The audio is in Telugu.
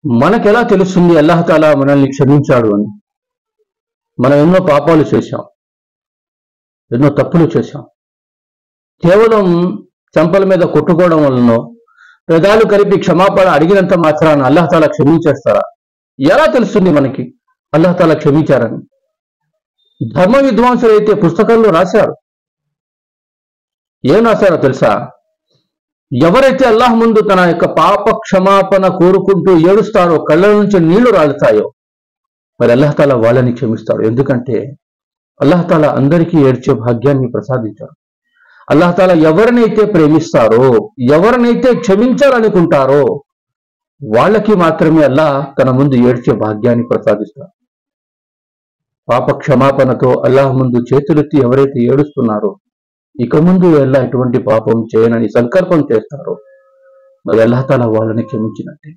మనకెలా తెలుస్తుంది అల్లాహ్ తాలా మనల్ని క్షమించాడు అని? మనం ఎన్నో పాపాలు చేశాం, ఎన్నో తప్పులు చేశాం. కేవలం చెంపల మీద కొట్టుకోవడం వలనో, పెదాలు కలిపి క్షమాపణ అడిగినంత మాత్రాన అల్లాహ్ తాలా క్షమించేస్తారా? ఎలా తెలుస్తుంది మనకి అల్లాహ్ తాలా క్షమించారని? ధర్మ విద్వాంసులు అయితే పుస్తకాల్లో రాశారు. ఏం రాశారో తెలుసా? ఎవరైతే అల్లాహ్ ముందు తన యొక్క పాప క్షమాపణ కోరుకుంటూ ఏడుస్తారో, కళ్ళ నుంచి నీళ్లు రాలుతాయో, మరి అల్లాహ్ తాలా వాళ్ళని క్షమిస్తాడు. ఎందుకంటే అల్లాహ్ తాలా అందరికీ ఏడ్చే భాగ్యాన్ని ప్రసాదించాడు. అల్లాహ్ తాలా ఎవరినైతే ప్రేమిస్తారో, ఎవరినైతే క్షమించాలనుకుంటారో వాళ్ళకి మాత్రమే అల్లాహ్ తన ముందు ఏడ్చే భాగ్యాన్ని ప్రసాదిస్తాడు. పాప క్షమాపణతో అల్లాహ్ ముందు చేతులెత్తి ఎవరైతే ఏడుస్తున్నారో, ఇక ముందు అల్లాహ్ ఎటువంటి పాపం చేయనని సంకల్పం చేస్తారో, మరి అల్లాహ్ తాలా వాళ్ళని క్షమించినట్టే.